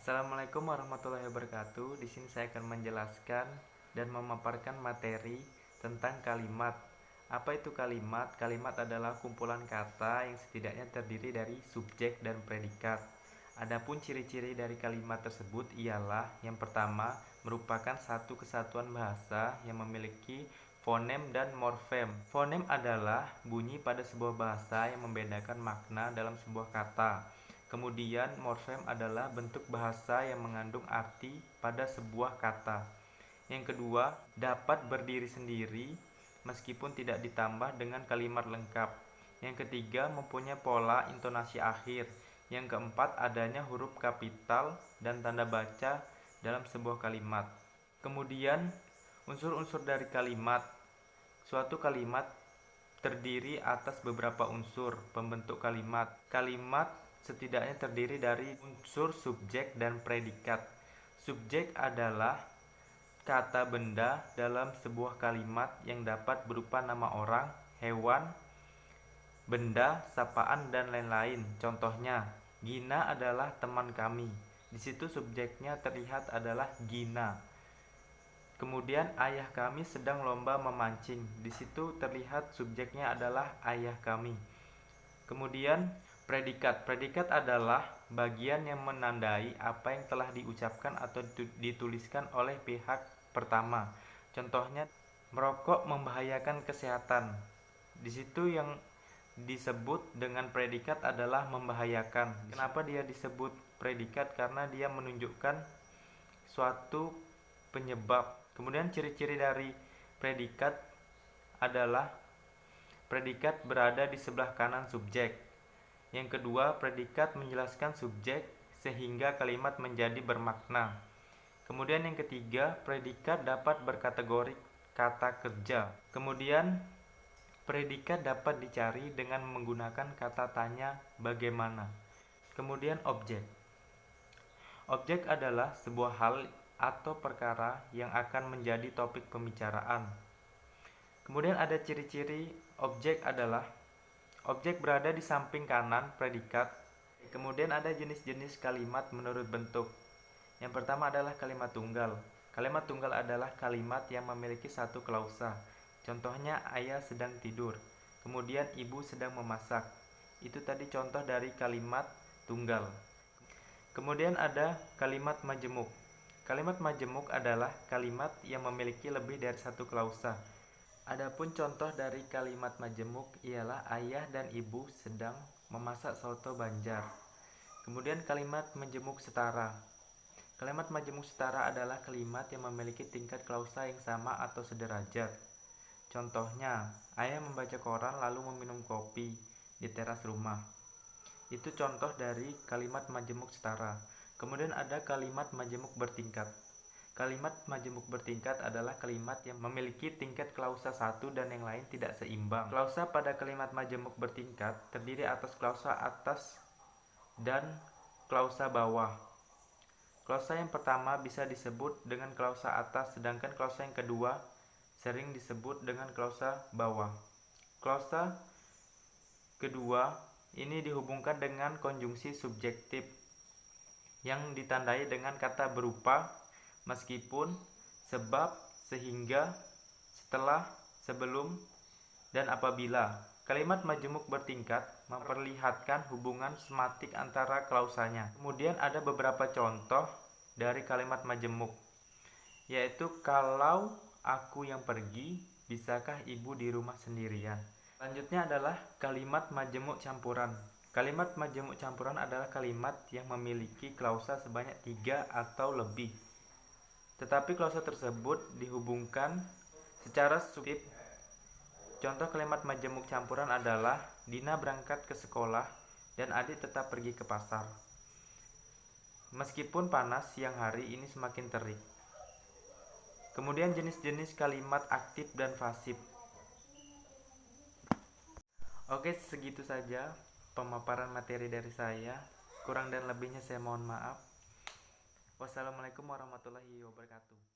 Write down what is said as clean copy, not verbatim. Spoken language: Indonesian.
Assalamualaikum warahmatullahi wabarakatuh. Di sini saya akan menjelaskan dan memaparkan materi tentang kalimat. Apa itu kalimat? Kalimat adalah kumpulan kata yang setidaknya terdiri dari subjek dan predikat. Adapun ciri-ciri dari kalimat tersebut ialah yang pertama, merupakan satu kesatuan bahasa yang memiliki fonem dan morfem. Fonem adalah bunyi pada sebuah bahasa yang membedakan makna dalam sebuah kata. Kemudian morfem adalah bentuk bahasa yang mengandung arti pada sebuah kata. Yang kedua, dapat berdiri sendiri meskipun tidak ditambah dengan kalimat lengkap. Yang ketiga, mempunyai pola intonasi akhir. Yang keempat, adanya huruf kapital dan tanda baca dalam sebuah kalimat. Kemudian, unsur-unsur dari kalimat. Suatu kalimat terdiri atas beberapa unsur pembentuk kalimat. Kalimat setidaknya terdiri dari unsur subjek dan predikat. Subjek adalah kata benda dalam sebuah kalimat yang dapat berupa nama orang, hewan, benda, sapaan, dan lain-lain. Contohnya, Gina adalah teman kami. Di situ subjeknya terlihat adalah Gina. Kemudian ayah kami sedang lomba memancing. Di situ terlihat subjeknya adalah ayah kami. Kemudian predikat. Predikat adalah bagian yang menandai apa yang telah diucapkan atau dituliskan oleh pihak pertama. Contohnya, merokok membahayakan kesehatan. Di situ yang disebut dengan predikat adalah membahayakan. Kenapa dia disebut predikat? Karena dia menunjukkan suatu penyebab. Kemudian ciri-ciri dari predikat adalah predikat berada di sebelah kanan subjek. Yang kedua, predikat menjelaskan subjek sehingga kalimat menjadi bermakna. Kemudian yang ketiga, predikat dapat berkategori kata kerja. Kemudian predikat dapat dicari dengan menggunakan kata tanya bagaimana. Kemudian objek. Objek adalah sebuah hal atau perkara yang akan menjadi topik pembicaraan. Kemudian ada ciri-ciri objek adalah objek berada di samping kanan predikat. Kemudian ada jenis-jenis kalimat menurut bentuk. Yang pertama adalah kalimat tunggal. Kalimat tunggal adalah kalimat yang memiliki satu klausa. Contohnya, ayah sedang tidur. Kemudian ibu sedang memasak. Itu tadi contoh dari kalimat tunggal. Kemudian ada kalimat majemuk. Kalimat majemuk adalah kalimat yang memiliki lebih dari satu klausa. Adapun contoh dari kalimat majemuk ialah ayah dan ibu sedang memasak soto Banjar. Kemudian kalimat majemuk setara. Kalimat majemuk setara adalah kalimat yang memiliki tingkat klausa yang sama atau sederajat. Contohnya, ayah membaca koran lalu meminum kopi di teras rumah. Itu contoh dari kalimat majemuk setara. Kemudian ada kalimat majemuk bertingkat. Kalimat majemuk bertingkat adalah kalimat yang memiliki tingkat klausa satu dan yang lain tidak seimbang. Klausa pada kalimat majemuk bertingkat terdiri atas klausa atas dan klausa bawah. Klausa yang pertama bisa disebut dengan klausa atas, sedangkan klausa yang kedua sering disebut dengan klausa bawah. Klausa kedua ini dihubungkan dengan konjungsi subjektif yang ditandai dengan kata berupa meskipun, sebab, sehingga, setelah, sebelum, dan apabila. Kalimat majemuk bertingkat memperlihatkan hubungan sematik antara klausanya. Kemudian ada beberapa contoh dari kalimat majemuk, yaitu kalau aku yang pergi, bisakah ibu di rumah sendirian? Selanjutnya adalah kalimat majemuk campuran. Kalimat majemuk campuran adalah kalimat yang memiliki klausa sebanyak 3 atau lebih. Tetapi klausa tersebut dihubungkan secara subjektif. Contoh kalimat majemuk campuran adalah Dina berangkat ke sekolah dan Adik tetap pergi ke pasar. Meskipun panas, siang hari ini semakin terik. Kemudian jenis-jenis kalimat aktif dan pasif. Oke, segitu saja pemaparan materi dari saya. Kurang dan lebihnya saya mohon maaf. Wassalamualaikum warahmatullahi wabarakatuh.